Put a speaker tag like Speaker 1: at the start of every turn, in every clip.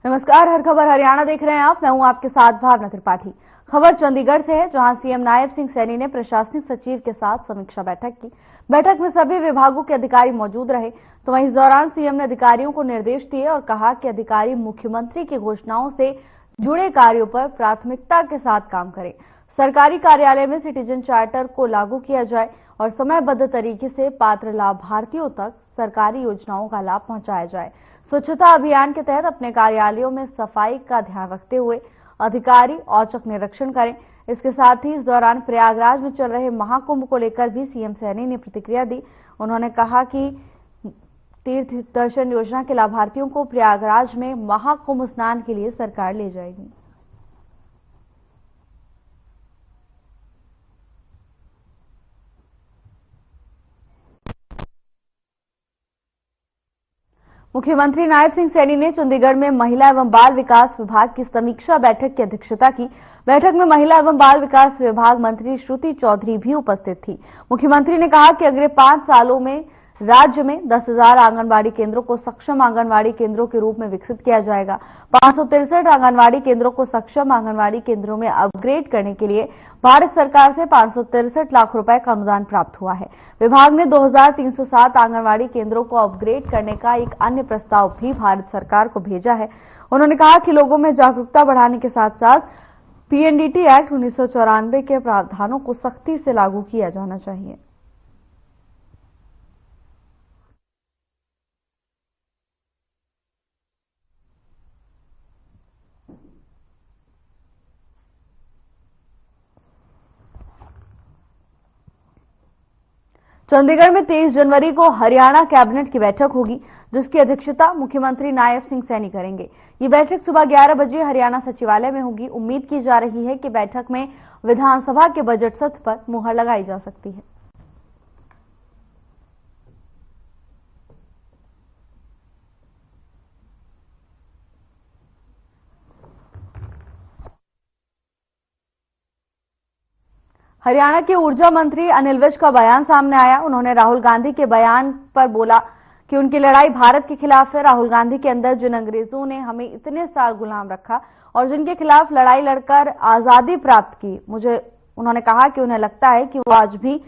Speaker 1: नमस्कार, हर खबर हरियाणा देख रहे हैं आप। मैं हूं आपके साथ भावना त्रिपाठी। खबर चंडीगढ़ से है, जहां सीएम नायब सिंह सैनी ने प्रशासनिक सचिव के साथ समीक्षा बैठक की। बैठक में सभी विभागों के अधिकारी मौजूद रहे। तो वहीं इस दौरान सीएम ने अधिकारियों को निर्देश दिए और कहा कि अधिकारी मुख्यमंत्री की घोषणाओं से जुड़े कार्यों पर प्राथमिकता के साथ काम करें। सरकारी कार्यालय में सिटीजन चार्टर को लागू किया जाए और समयबद्ध तरीके से पात्र लाभार्थियों तक सरकारी योजनाओं का लाभ पहुंचाया जाए। स्वच्छता अभियान के तहत अपने कार्यालयों में सफाई का ध्यान रखते हुए अधिकारी औचक निरीक्षण करें। इसके साथ ही इस दौरान प्रयागराज में चल रहे महाकुंभ को लेकर भी सीएम सैनी ने प्रतिक्रिया दी। उन्होंने कहा कि तीर्थ दर्शन योजना के लाभार्थियों को प्रयागराज में महाकुंभ स्नान के लिए सरकार ले जाएगी। मुख्यमंत्री नायब सिंह सैनी ने चंडीगढ़ में महिला एवं बाल विकास विभाग की समीक्षा बैठक की अध्यक्षता की। बैठक में महिला एवं बाल विकास विभाग मंत्री श्रुति चौधरी भी उपस्थित थी। मुख्यमंत्री ने कहा कि अगले 5 सालों में राज्य में 10,000 आंगनबाड़ी केंद्रों को सक्षम आंगनबाड़ी केंद्रों के रूप में विकसित किया जाएगा। 563 आंगनबाड़ी केंद्रों को सक्षम आंगनबाड़ी केंद्रों में अपग्रेड करने के लिए भारत सरकार से 563 लाख रुपए का अनुदान प्राप्त हुआ है। विभाग ने 2307 आंगनबाड़ी केंद्रों को अपग्रेड करने का एक अन्य प्रस्ताव भी भारत सरकार को भेजा है। उन्होंने कहा कि लोगों में जागरूकता बढ़ाने के साथ साथ पीएनडीटी एक्ट 1994 के प्रावधानों को सख्ती से लागू किया जाना चाहिए। चंडीगढ़ में 23 जनवरी को हरियाणा कैबिनेट की बैठक होगी, जिसकी अध्यक्षता मुख्यमंत्री नायब सिंह सैनी करेंगे। ये बैठक सुबह 11 बजे हरियाणा सचिवालय में होगी। उम्मीद की जा रही है कि बैठक में विधानसभा के बजट सत्र पर मुहर लगाई जा सकती है। हरियाणा के ऊर्जा मंत्री अनिल विज का बयान सामने आया। उन्होंने राहुल गांधी के बयान पर बोला कि उनकी लड़ाई भारत के खिलाफ है। राहुल गांधी के अंदर जिन अंग्रेजों ने हमें इतने साल गुलाम रखा और जिनके खिलाफ लड़ाई लड़कर आजादी प्राप्त की, उन्होंने कहा कि उन्हें लगता है कि वो आज भी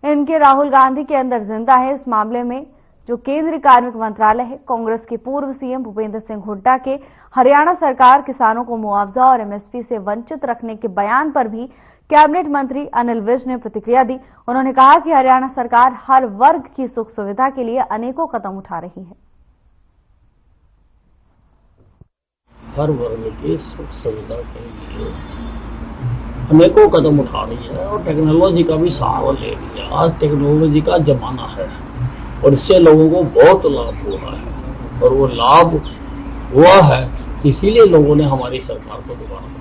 Speaker 1: इनके राहुल गांधी के अंदर जिंदा है। इस मामले में जो केंद्रीय कार्मिक मंत्रालय है, कांग्रेस के पूर्व सीएम भूपेंद्र सिंह हुड्डा के हरियाणा सरकार किसानों को मुआवजा और एमएसपी से वंचित रखने के बयान पर भी कैबिनेट मंत्री अनिल विज ने प्रतिक्रिया दी। उन्होंने कहा कि हरियाणा सरकार हर वर्ग की सुख सुविधा के लिए अनेकों कदम उठा रही है।
Speaker 2: हर वर्ग की सुख सुविधा के लिए अनेकों कदम उठा रही है और टेक्नोलॉजी का भी सहारा ले रही है। आज टेक्नोलॉजी का जमाना है और इससे लोगों को बहुत लाभ हुआ है और वो लाभ हुआ है, इसीलिए लोगों ने हमारी सरकार को दोबारा।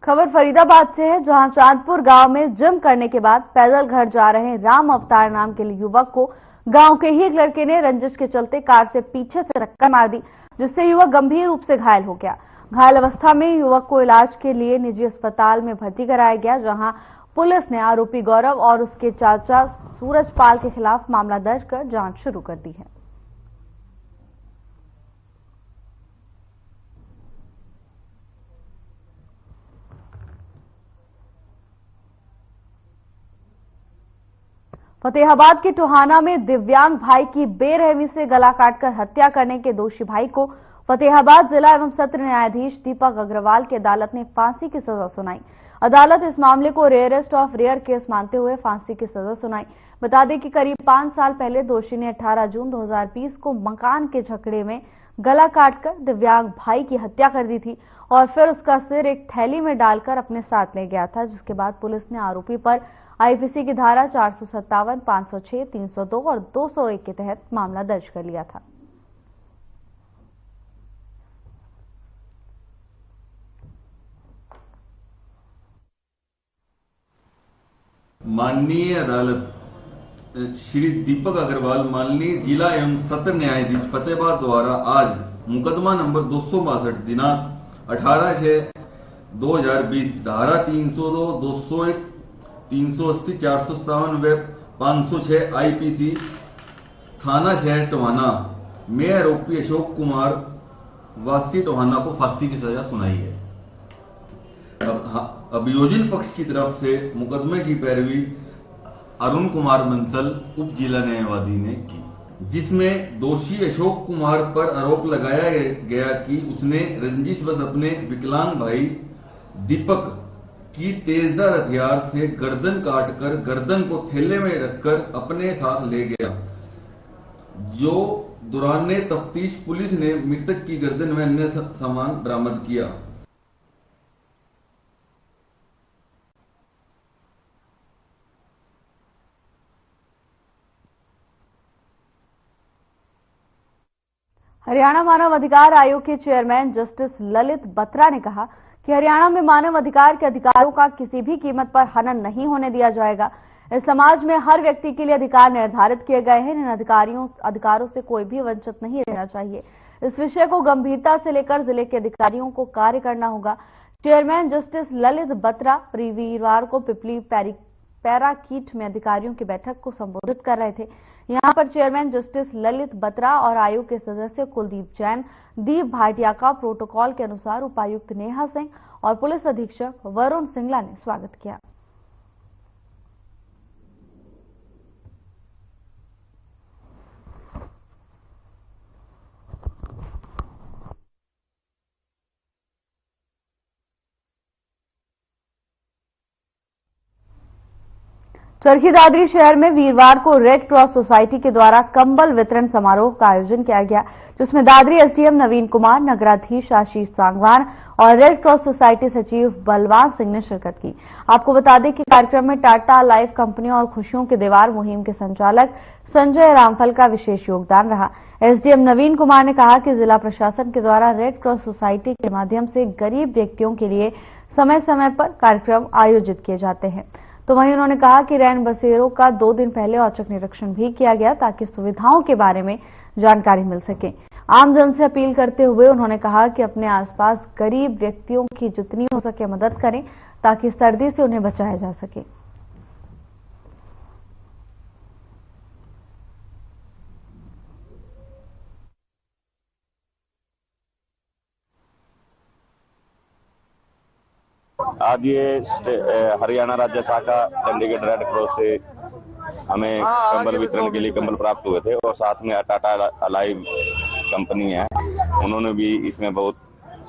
Speaker 1: खबर फरीदाबाद से है, जहां चांदपुर गांव में जिम करने के बाद पैदल घर जा रहे राम अवतार नाम के युवक को गांव के ही एक लड़के ने रंजिश के चलते कार से पीछे से टक्कर मार दी, जिससे युवक गंभीर रूप से घायल हो गया। घायल अवस्था में युवक को इलाज के लिए निजी अस्पताल में भर्ती कराया गया, जहां पुलिस ने आरोपी गौरव और उसके चाचा सूरजपाल के खिलाफ मामला दर्ज कर जांच शुरू कर दी है। फतेहाबाद के टोहाना में दिव्यांग भाई की बेरहमी से गला काटकर हत्या करने के दोषी भाई को फतेहाबाद जिला एवं सत्र न्यायाधीश दीपक अग्रवाल की अदालत ने फांसी की सजा सुनाई। अदालत इस मामले को रेयरेस्ट ऑफ रेयर केस मानते हुए फांसी की सजा सुनाई। बता दें कि करीब 5 साल पहले दोषी ने 18 जून 2020 को मकान के झगड़े में गला काटकर दिव्यांग भाई की हत्या कर दी थी और फिर उसका सिर एक थैली में डालकर अपने साथ ले गया था, जिसके बाद पुलिस ने आरोपी पर आईपीसी की धारा 457, 506, 302 और 201 के तहत मामला दर्ज कर लिया था।
Speaker 3: माननीय अदालत श्री दीपक अग्रवाल माननीय जिला एवं सत्र न्यायाधीश फतेहाबाद द्वारा आज मुकदमा नंबर 262 दिनांक 18/6/2020 धारा 302, 201, 380, 457 व 506 आईपीसी थाना शहर टोहाना में आरोपी अशोक कुमार वासी टोहाना को फांसी की सजा सुनाई है। अभियोजन पक्ष की तरफ से मुकदमे की पैरवी अरुण कुमार बंसल उप जिला न्यायवादी ने की, जिसमें दोषी अशोक कुमार पर आरोप लगाया गया कि उसने रंजिशवश अपने विकलांग भाई दीपक की तेजधार हथियार से गर्दन काटकर गर्दन को थैले में रखकर अपने साथ ले गया। जो दौरान तफ्तीश पुलिस ने मृतक की गर्दन में अन्य सामान बरामद किया।
Speaker 1: हरियाणा मानव अधिकार आयोग के चेयरमैन जस्टिस ललित बत्रा ने कहा कि हरियाणा में मानव अधिकार के अधिकारों का किसी भी कीमत पर हनन नहीं होने दिया जाएगा। इस समाज में हर व्यक्ति के लिए अधिकार निर्धारित किए गए हैं। इन अधिकारों से कोई भी वंचित नहीं रहना चाहिए। इस विषय को गंभीरता से लेकर जिले के अधिकारियों को कार्य करना होगा। चेयरमैन जस्टिस ललित बत्रा रविवार को पिपली पैराकीट में अधिकारियों की बैठक को संबोधित कर रहे थे। यहां पर चेयरमैन जस्टिस ललित बत्रा और आयोग के सदस्य कुलदीप जैन, दीप भाटिया का प्रोटोकॉल के अनुसार उपायुक्त नेहा सिंह और पुलिस अधीक्षक वरुण सिंगला ने स्वागत किया। चरखी दादरी शहर में वीरवार को रेड क्रॉस सोसाइटी के द्वारा कंबल वितरण समारोह का आयोजन किया गया, जिसमें दादरी एसडीएम नवीन कुमार, नगराधीश आशीष सांगवान और रेड क्रॉस सोसाइटी सचिव बलवान सिंह ने शिरकत की। आपको बता दें कि कार्यक्रम में टाटा लाइफ कंपनी और खुशियों के दीवार मुहिम के संचालक संजय रामफल का विशेष योगदान रहा। एसडीएम नवीन कुमार ने कहा कि जिला प्रशासन के द्वारा रेड क्रॉस सोसाइटी के माध्यम से गरीब व्यक्तियों के लिए समय समय पर कार्यक्रम आयोजित किए जाते हैं। तो वहीं उन्होंने कहा कि रैन बसेरों का 2 दिन पहले औचक निरीक्षण भी किया गया ताकि सुविधाओं के बारे में जानकारी मिल सके। आमजन से अपील करते हुए उन्होंने कहा कि अपने आसपास गरीब व्यक्तियों की जितनी हो सके मदद करें ताकि सर्दी से उन्हें बचाया जा सके।
Speaker 4: आज ये हरियाणा राज्य शाखा चंडीगढ़ रेड क्रॉस से हमें कंबल वितरण के लिए कंबल प्राप्त हुए थे और साथ में टाटा अलाइव कंपनी है, उन्होंने भी इसमें बहुत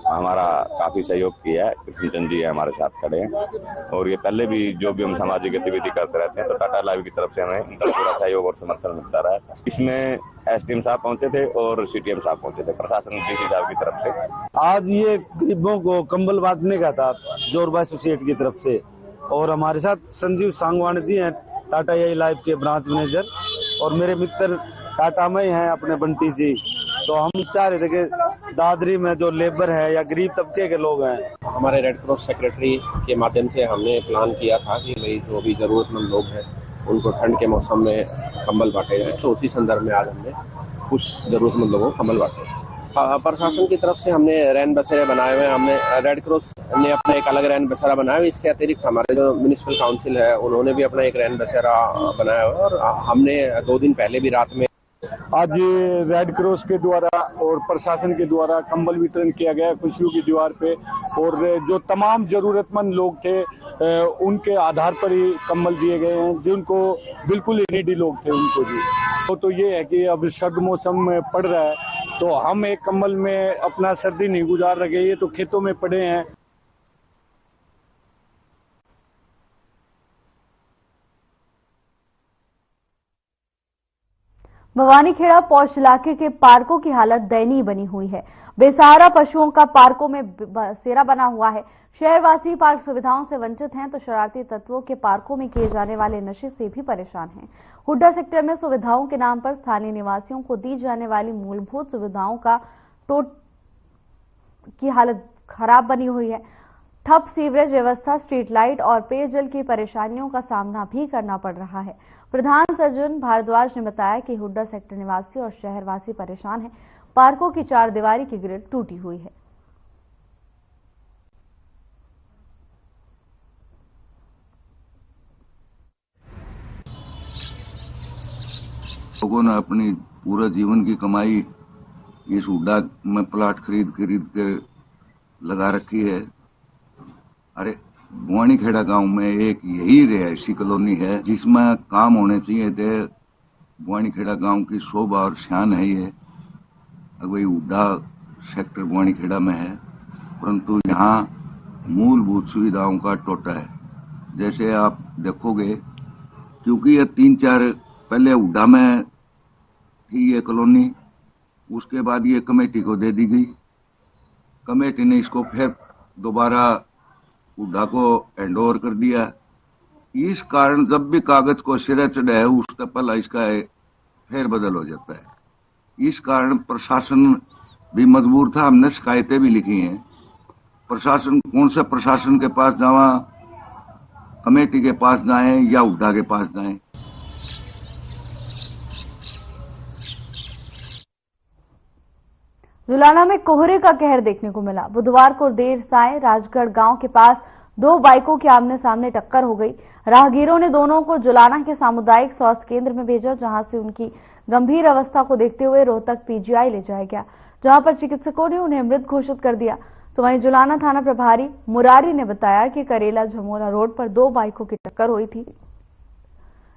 Speaker 4: हमारा काफी सहयोग किया है। कृष्णचंद जी हमारे साथ खड़े हैं और ये पहले भी जो भी हम सामाजिक गतिविधि करते रहते हैं तो टाटा लाइव की तरफ से हमें इनका पूरा सहयोग और समर्थन मिलता रहा है। इसमें एसडीएम साहब पहुंचे थे और सीटीएम साहब पहुंचे थे, प्रशासन डीसी साहब की तरफ से।
Speaker 5: आज ये गरीबों को कंबल बांटने का था जोरबा एसोसिएट की तरफ से, और हमारे साथ संजीव सांगवान जी हैं टाटा लाइव के ब्रांच मैनेजर, और मेरे मित्र टाटा में हैं अपने बंटी जी। तो हम चाह रहे थे कि दादरी में जो लेबर है या गरीब तबके के लोग हैं,
Speaker 6: हमारे रेड क्रॉस सेक्रेटरी के माध्यम से हमने प्लान किया था कि भाई जो भी जरूरतमंद लोग हैं उनको ठंड के मौसम में कंबल बांटे जाए। तो उसी संदर्भ में आज हमने कुछ जरूरतमंद लोगों को कंबल बांटे। प्रशासन की तरफ से हमने रैन बसेरे बनाए हुए हैं। हमने रेड क्रॉस ने अपना एक अलग रैन बसेरा बनाया हुआ। इसके अतिरिक्त हमारे जो म्युनिसिपल काउंसिल है उन्होंने भी अपना एक रैन बसेरा बनाया हुआ है। और हमने 2 दिन पहले भी रात में
Speaker 5: आज रेड क्रॉस के द्वारा और प्रशासन के द्वारा कंबल वितरण किया गया खुशियों की दीवार पे, और जो तमाम जरूरतमंद लोग थे उनके आधार पर ही कंबल दिए गए हैं। जिनको बिल्कुल नीडी लोग थे उनको जी। तो ये है कि अब सर्द मौसम में पड़ रहा है तो हम एक कंबल में अपना सर्दी नहीं गुजार रहे, ये तो खेतों में पड़े हैं।
Speaker 1: भवानीखेड़ा पौष इलाके के पार्कों की हालत दयनीय बनी हुई है। बेसहारा पशुओं का पार्कों में बसेरा बना हुआ है। शहरवासी पार्क सुविधाओं से वंचित हैं तो शरारती तत्वों के पार्कों में किए जाने वाले नशे से भी परेशान हैं। हुड्डा सेक्टर में सुविधाओं के नाम पर स्थानीय निवासियों को दी जाने वाली मूलभूत सुविधाओं की हालत खराब बनी हुई है। ठप सीवरेज व्यवस्था, स्ट्रीट लाइट और पेयजल की परेशानियों का सामना भी करना पड़ रहा है। प्रधान सज्जन भारद्वाज ने बताया कि हुड्डा सेक्टर निवासी और शहरवासी परेशान हैं। पार्कों की 4 दीवारी की ग्रिल टूटी हुई है।
Speaker 7: लोगों ने अपनी पूरे जीवन की कमाई इस हुड्डा में प्लाट खरीद कर लगा रखी है। अरे बुआनीखेड़ा गांव में एक यही रिहायशी कॉलोनी है जिसमें काम होने चाहिए थे। बुआनीखेड़ा गांव की शोभा और शान है ये। वही हुड्डा सेक्टर बुआनीखेड़ा में है, परंतु यहाँ मूलभूत सुविधाओं का टोटा है। जैसे आप देखोगे, क्योंकि ये 3-4 पहले हुड्डा में थी ये कॉलोनी, उसके बाद ये कमेटी को दे दी गई। कमेटी ने इसको फिर दोबारा हुड्डा को हैंड ओवर कर दिया। इस कारण जब भी कागज को सिरे चढ़े है उससे पहला इसका फेरबदल हो जाता है। इस कारण प्रशासन भी मजबूर था। हमने शिकायतें भी लिखी हैं। प्रशासन कौन से प्रशासन के पास जावा, कमेटी के पास जाएं या हुड्डा के पास जाएं।
Speaker 1: जुलाना में कोहरे का कहर देखने को मिला। बुधवार को देर सायं राजगढ़ गांव के पास 2 बाइकों की आमने सामने टक्कर हो गई। राहगीरों ने दोनों को जुलाना के सामुदायिक स्वास्थ्य केंद्र में भेजा, जहां से उनकी गंभीर अवस्था को देखते हुए रोहतक पीजीआई ले जाया गया, जहां पर चिकित्सकों ने उन्हें मृत घोषित कर दिया। तो वहीं जुलाना थाना प्रभारी मुरारी ने बताया कि करेला झमोला रोड पर 2 बाइकों की टक्कर हुई थी।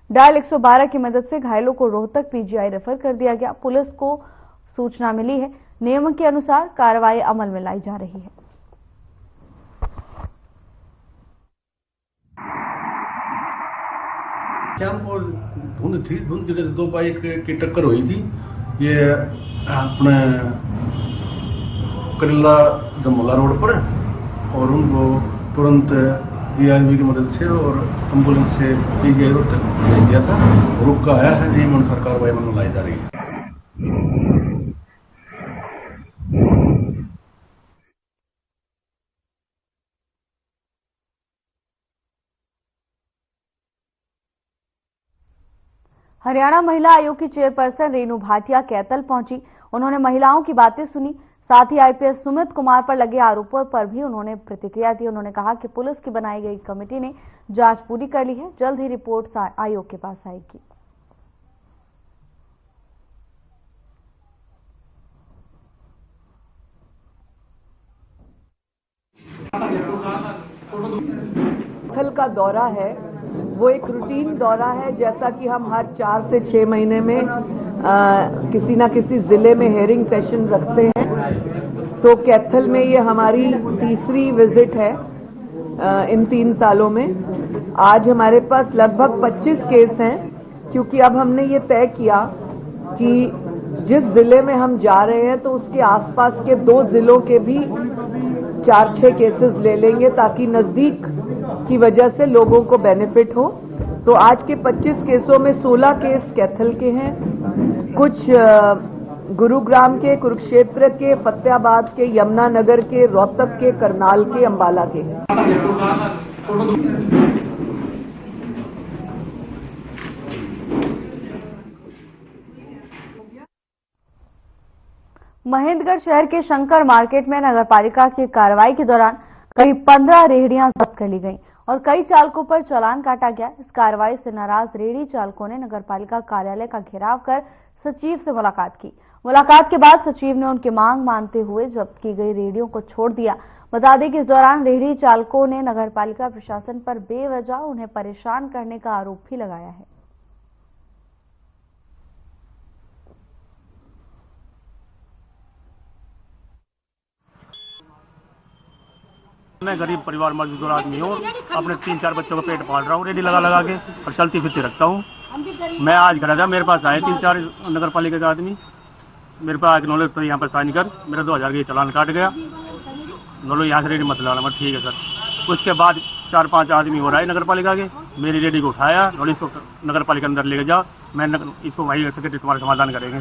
Speaker 1: डायल 112 की मदद से घायलों को रोहतक पीजीआई रेफर कर दिया गया। पुलिस को सूचना मिली है, नियम के अनुसार कार्रवाई अमल में लाई जा रही है।
Speaker 8: हमको धुंध थी, धुंध की वजह से 2 बाइक की टक्कर हुई थी। ये अपने करेला जमोला रोड पर, और उनको तुरंत डीआरबी की मदद से और एम्बुलेंस से पीजीआई रोड तक भेज दिया था। रुक का आया है, नियम अनुसार कार्रवाई अमल में लाई जा रही है।
Speaker 1: हरियाणा महिला आयोग की चेयरपर्सन रेणु भाटिया कैथल पहुंची। उन्होंने महिलाओं की बातें सुनी। साथ ही आईपीएस सुमित कुमार पर लगे आरोपों पर भी उन्होंने प्रतिक्रिया दी। उन्होंने कहा कि पुलिस की बनाई गई कमेटी ने जांच पूरी कर ली है, जल्द ही रिपोर्ट आयोग के पास आएगी।
Speaker 9: कैथल का दौरा है वो एक रूटीन दौरा है, जैसा कि हम हर 4 से 6 महीने में किसी ना किसी जिले में हेयरिंग सेशन रखते हैं। तो कैथल में ये हमारी तीसरी विजिट है इन 3 सालों में। आज हमारे पास लगभग 25 केस हैं, क्योंकि अब हमने ये तय किया कि जिस जिले में हम जा रहे हैं तो उसके आसपास के 2 जिलों के भी 4-6 केसेस ले लेंगे, ताकि नजदीक की वजह से लोगों को बेनिफिट हो। तो आज के 25 केसों में 16 केस कैथल के हैं, कुछ गुरुग्राम के, कुरुक्षेत्र के, फतेहाबाद के, यमुनानगर के, रोहतक के, करनाल के, अंबाला के।
Speaker 1: महेंद्रगढ़ शहर के शंकर मार्केट में नगरपालिका की कार्रवाई के दौरान करीब 15 रेहड़ियां जब्त कर ली गईं और कई चालकों पर चालान काटा गया। इस कार्रवाई से नाराज रेहड़ी चालकों ने नगरपालिका कार्यालय का घेराव कर सचिव से मुलाकात की। मुलाकात के बाद सचिव ने उनकी मांग मानते हुए जब्त की गई रेहड़ियों को छोड़ दिया। बता दें कि इस दौरान रेहड़ी चालकों ने नगरपालिका प्रशासन पर बेवजह उन्हें परेशान करने का आरोप भी लगाया है।
Speaker 10: मैं गरीब परिवार मजदूर आदमी हूँ, अपने 3-4 बच्चों का पेट पाल रहा हूँ रेडी लगा के, और चलती फिरती रखता हूँ। मैं आज घर था, मेरे पास आए 3-4 नगर पालिका के आदमी, मेरे पास एक्नॉलेज तो यहाँ पर साइन कर मेरा 2000 का चालान काट गया। बोलो यहाँ से रेडी मत लगाना। मैं ठीक है सर। उसके बाद 4-5 आदमी हो रहा है नगर पालिका के, मेरी रेडी को उठाया और इसको नगर पालिका अंदर लेके जाओ, मैं इसको वही सेक्रेटरी तुम्हारा समाधान करेंगे।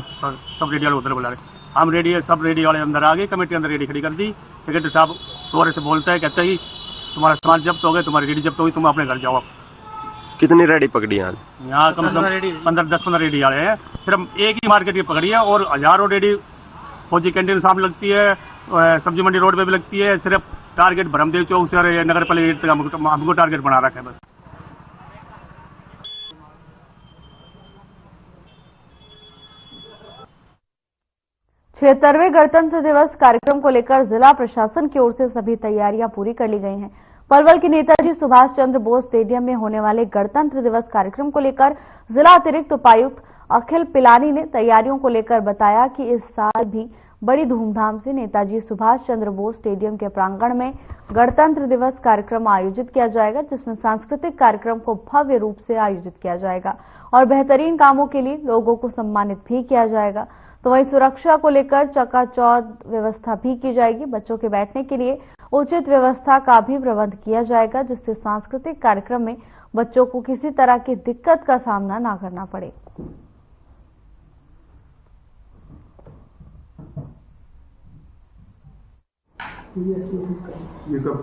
Speaker 10: सब रेडी वाले उधर बुला रहे, हम रेडी, सब रेडी वाले अंदर आ गए, कमेटी अंदर रेडी खड़ी कर दी। सेक्रेटरी साहब तोरे से बोलता है, कहता है तुम्हारा सामान जब्त हो गए, तुम्हारी रेडी जब्त होगी, तुम अपने घर जाओ।
Speaker 6: कितनी रेडी पकड़ी यहाँ
Speaker 10: कम से कम 10-15 रेडी वाले हैं। सिर्फ एक ही मार्केट की पकड़ी है और हजारों रेडी फौजी कैंटीन सामने लगती है, सब्जी मंडी रोड पे भी लगती है। सिर्फ टारगेट भरमदेव चौक से और नगर पालिका हमको टारगेट बना रखा है बस।
Speaker 1: 76वें गणतंत्र दिवस कार्यक्रम को लेकर जिला प्रशासन की ओर से सभी तैयारियां पूरी कर ली गई हैं। पलवल के नेताजी सुभाष चंद्र बोस स्टेडियम में होने वाले गणतंत्र दिवस कार्यक्रम को लेकर जिला अतिरिक्त उपायुक्त अखिल पिलानी ने तैयारियों को लेकर बताया कि इस साल भी बड़ी धूमधाम से नेताजी सुभाष चंद्र बोस स्टेडियम के प्रांगण में गणतंत्र दिवस कार्यक्रम आयोजित किया जाएगा, जिसमें सांस्कृतिक कार्यक्रम को भव्य रूप से आयोजित किया जाएगा और बेहतरीन कामों के लिए लोगों को सम्मानित भी किया जाएगा। तो वहीं सुरक्षा को लेकर चकाचौंध व्यवस्था भी की जाएगी। बच्चों के बैठने के लिए उचित व्यवस्था का भी प्रबंध किया जाएगा, जिससे सांस्कृतिक कार्यक्रम में बच्चों को किसी तरह की दिक्कत का सामना न करना पड़े।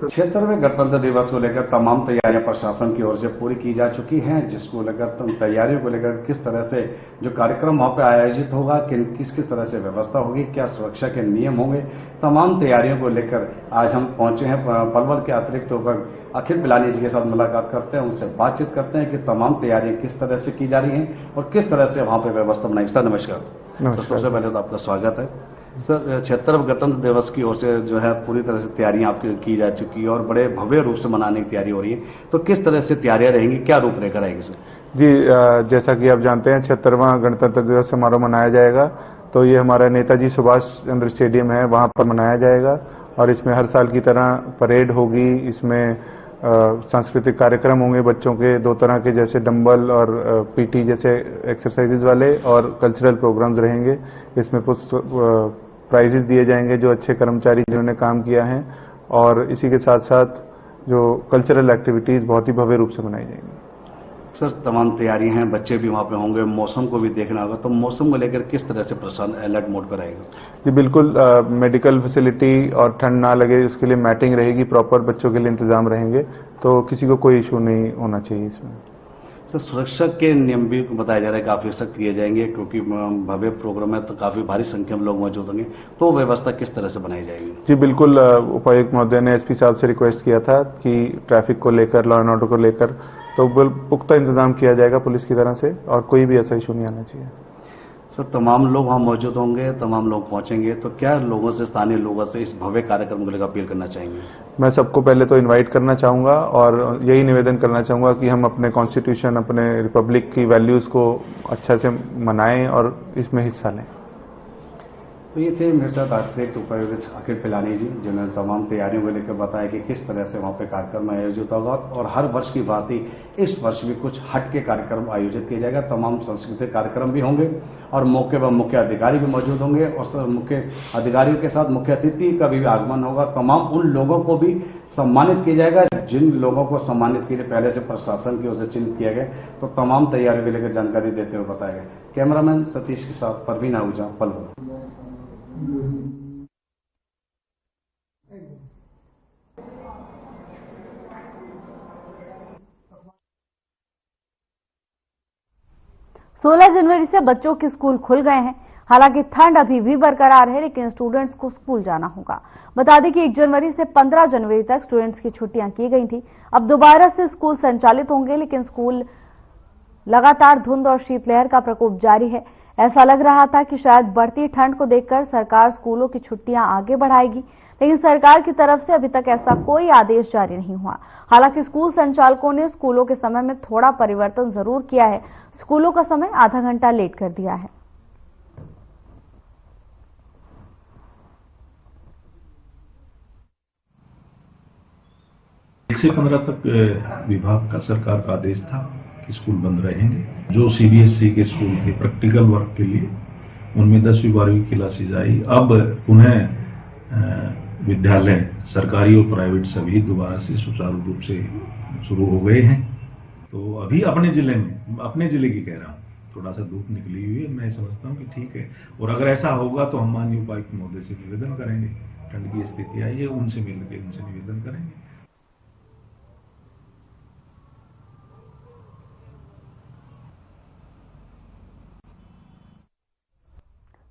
Speaker 11: 76वें गणतंत्र दिवस को लेकर तमाम तैयारियां प्रशासन की ओर से पूरी की जा चुकी हैं, जिसको लेकर तैयारियों को लेकर किस तरह से जो कार्यक्रम वहां पे आयोजित होगा, किस किस तरह से व्यवस्था होगी, क्या सुरक्षा के नियम होंगे, तमाम तैयारियों को लेकर आज हम पहुंचे हैं पलवल के अतिरिक्त उपायुक्त अखिल पिलानी जी के साथ मुलाकात करते हैं, उनसे बातचीत करते हैं कि तमाम तैयारियां किस तरह से की जा रही हैं और किस तरह से वहां पर व्यवस्था बनाई। सर नमस्कार। तो सबसे पहले तो आपका स्वागत है सर। 76वें गणतंत्र दिवस की ओर से जो है पूरी तरह से तैयारियां आपकी की जा चुकी है और बड़े भव्य रूप से मनाने की तैयारी हो रही है, तो किस तरह से तैयारियां रहेंगी, क्या रूपरेखा रहेगी सर?
Speaker 12: जी, जैसा कि आप जानते हैं 76वां गणतंत्र दिवस समारोह मनाया जाएगा, तो ये हमारा नेताजी सुभाष चंद्र स्टेडियम है, वहां पर मनाया जाएगा और इसमें हर साल की तरह परेड होगी, इसमें सांस्कृतिक कार्यक्रम होंगे बच्चों के, दो तरह के जैसे डंबल और पीटी जैसे एक्सरसाइजेज वाले, और कल्चरल प्रोग्राम्स रहेंगे। इसमें कुछ प्राइजेस दिए जाएंगे जो अच्छे कर्मचारी जिन्होंने काम किया है, और इसी के साथ साथ जो कल्चरल एक्टिविटीज बहुत ही भव्य रूप से मनाई जाएंगी।
Speaker 11: सर तमाम तैयारियां हैं, बच्चे भी वहां पे होंगे, मौसम को भी देखना होगा, तो मौसम को लेकर किस तरह से प्रशासन अलर्ट मोड पर रहेगा?
Speaker 12: जी बिल्कुल, मेडिकल फैसिलिटी और ठंड ना लगे उसके लिए मैटिंग रहेगी, प्रॉपर बच्चों के लिए इंतजाम रहेंगे, तो किसी को कोई इशू नहीं होना चाहिए इसमें।
Speaker 11: सर सुरक्षा के नियम भी बताया जा रहा है काफी सख्त किए जाएंगे, क्योंकि भव्य प्रोग्राम है तो काफी भारी संख्या में लोग मौजूद होंगे, तो व्यवस्था किस तरह से बनाई जाएगी?
Speaker 12: जी बिल्कुल, उपायुक्त महोदय ने एसपी साहब से रिक्वेस्ट किया था कि ट्रैफिक को लेकर, लॉ एंड ऑर्डर को लेकर तो पुख्ता इंतजाम किया जाएगा पुलिस की तरह से, और कोई भी ऐसा इशू नहीं आना चाहिए।
Speaker 11: सर तमाम लोग वहां मौजूद होंगे, तमाम लोग पहुंचेंगे, तो क्या लोगों से, स्थानीय लोगों से इस भव्य कार्यक्रम को लेकर अपील करना चाहेंगे?
Speaker 12: मैं सबको पहले तो इनवाइट करना चाहूंगा और यही निवेदन करना चाहूंगा कि हम अपने कॉन्स्टिट्यूशन, अपने रिपब्लिक की वैल्यूज को अच्छा से मनाएं और इसमें हिस्सा लें।
Speaker 11: तो ये थे मेरे साथ अतिरिक्त उपायुक्त अखिल पिलानी जी, जिन्होंने तमाम तैयारियों को लेकर बताया कि किस तरह से वहां पे कार्यक्रम आयोजित होगा, और हर वर्ष की बात ही इस वर्ष भी कुछ हट के कार्यक्रम आयोजित किया जाएगा। तमाम सांस्कृतिक कार्यक्रम भी होंगे और मौके पर मुख्य अधिकारी भी मौजूद होंगे, और मुख्य अधिकारियों के साथ मुख्य अतिथि का भी आगमन होगा। तमाम उन लोगों को भी सम्मानित किया जाएगा जिन लोगों को सम्मानित के लिए पहले से प्रशासन की ओर से चिन्हित किया गया, तो तमाम तैयारियों को लेकर जानकारी देते हुए बताया गया। कैमरामैन सतीश के साथ परवीन आहूजा, पलवल।
Speaker 1: सोलह जनवरी से बच्चों के स्कूल खुल गए हैं। हालांकि ठंड अभी भी बरकरार है, लेकिन स्टूडेंट्स को स्कूल जाना होगा। बता दें कि 1 जनवरी से 15 जनवरी तक स्टूडेंट्स की छुट्टियां की गई थी। अब दोबारा से स्कूल संचालित होंगे, लेकिन स्कूल लगातार धुंध और शीतलहर का प्रकोप जारी है। ऐसा लग रहा था कि शायद बढ़ती ठंड को देखकर सरकार स्कूलों की छुट्टियां आगे बढ़ाएगी, लेकिन सरकार की तरफ से अभी तक ऐसा कोई आदेश जारी नहीं हुआ। हालांकि स्कूल संचालकों ने स्कूलों के समय में थोड़ा परिवर्तन जरूर किया है। स्कूलों का समय आधा घंटा लेट कर दिया है।
Speaker 13: 1 से 15 तक विभाग का, सरकार का आदेश था कि स्कूल बंद रहेंगे। जो सीबीएसई के स्कूल थे प्रैक्टिकल वर्क के लिए, उनमें 10वीं 12वीं क्लासेज आई। अब पुनः विद्यालय सरकारी और प्राइवेट सभी दोबारा से सुचारू रूप से शुरू हो गए हैं। तो अभी अपने जिले में, अपने जिले की कह रहा हूँ, थोड़ा सा धूप निकली हुई है। मैं समझता हूँ कि ठीक है, और अगर ऐसा होगा तो हम माननीय उपायुक्त महोदय से निवेदन करेंगे। ठंड की स्थिति आई है, उनसे मिलकर उनसे निवेदन करेंगे।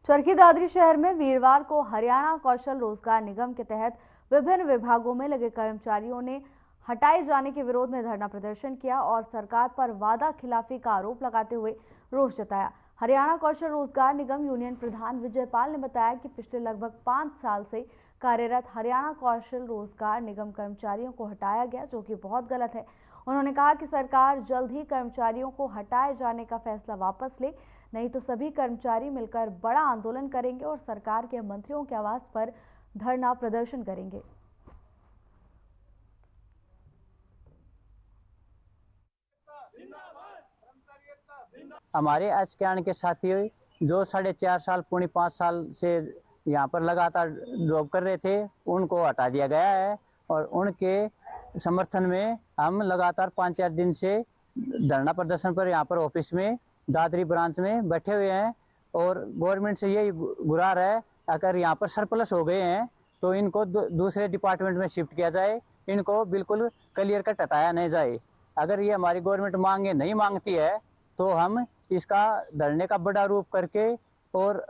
Speaker 1: चरखी दादरी शहर में वीरवार को हरियाणा कौशल रोजगार निगम के तहत विभिन्न विभागों में लगे कर्मचारियों ने हटाए जाने के विरोध में धरना प्रदर्शन किया और सरकार पर वादा खिलाफी का आरोप लगाते हुए रोष जताया। हरियाणा कौशल रोजगार निगम यूनियन प्रधान विजय पाल ने बताया कि पिछले लगभग 5 साल से कार्यरत हरियाणा कौशल रोजगार निगम कर्मचारियों को हटाया गया, जो कि बहुत गलत है। उन्होंने कहा कि सरकार जल्द ही कर्मचारियों को हटाए जाने का फैसला वापस ले, नहीं तो सभी कर्मचारी मिलकर बड़ा आंदोलन करेंगे और सरकार के मंत्रियों के आवास पर धरना प्रदर्शन करेंगे।
Speaker 14: हमारे एचकेआरएन के साथी जो 4.5 साल पौने 5 साल से यहाँ पर लगातार जॉब कर रहे थे, उनको हटा दिया गया है और उनके समर्थन में हम लगातार 5-4 दिन से धरना प्रदर्शन पर यहाँ पर ऑफिस में दादरी ब्रांच में बैठे हुए हैं और गवर्नमेंट से यही गुहार है, अगर यहाँ पर सरप्लस हो गए हैं तो इनको दूसरे डिपार्टमेंट में शिफ्ट किया जाए, इनको बिल्कुल क्लियर कट हटाया नहीं जाए। अगर ये हमारी गवर्नमेंट मांगे नहीं मांगती है तो हम इसका धरने का बड़ा रूप करके और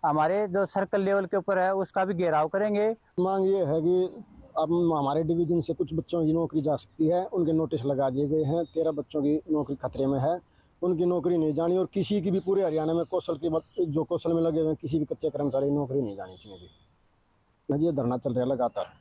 Speaker 14: हमारे जो सर्कल लेवल के ऊपर है उसका भी घेराव करेंगे।
Speaker 15: मांग ये है कि अब हमारे डिवीजन से कुछ बच्चों की नौकरी जा सकती है, उनके नोटिस लगा दिए गए हैं। 13 बच्चों की नौकरी खतरे में है, उनकी नौकरी नहीं जानी और किसी की भी पूरे हरियाणा में जो कौशल में लगे हुए हैं किसी भी कच्चे कर्मचारी की नौकरी नहीं जानी चाहिए। ये धरना चल रहा है लगातार।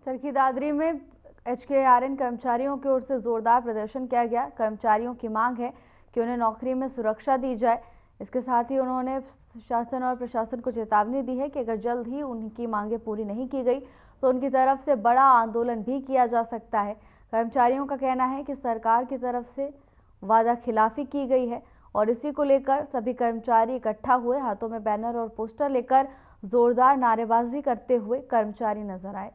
Speaker 1: चरखी दादरी में एचकेआरएन कर्मचारियों की ओर से जोरदार प्रदर्शन किया गया। कर्मचारियों की मांग है कि उन्हें नौकरी में सुरक्षा दी जाए। इसके साथ ही उन्होंने शासन और प्रशासन को चेतावनी दी है कि अगर जल्द ही उनकी मांगें पूरी नहीं की गई तो उनकी तरफ से बड़ा आंदोलन भी किया जा सकता है। कर्मचारियों का कहना है कि सरकार की तरफ से वादा खिलाफी की गई है और इसी को लेकर सभी कर्मचारी इकट्ठा हुए, हाथों में बैनर और पोस्टर लेकर जोरदार नारेबाजी करते हुए कर्मचारी नजर आए।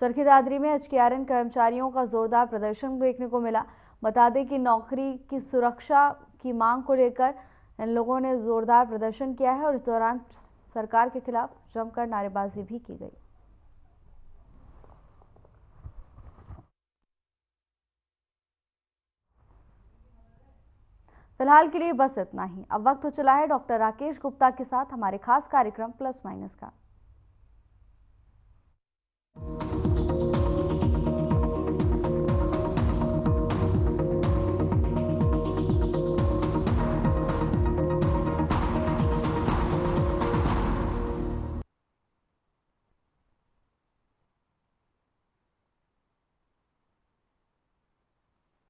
Speaker 1: चरखी दादरी में एचकेआरएन कर्मचारियों का जोरदार प्रदर्शन देखने को मिला। बता दें कि नौकरी की सुरक्षा की मांग को लेकर इन लोगों ने जोरदार प्रदर्शन किया है और इस दौरान सरकार के खिलाफ जमकर नारेबाजी भी की गई। फिलहाल के लिए बस इतना ही। अब वक्त हो चला है डॉक्टर राकेश गुप्ता के साथ हमारे खास कार्यक्रम प्लस माइनस का।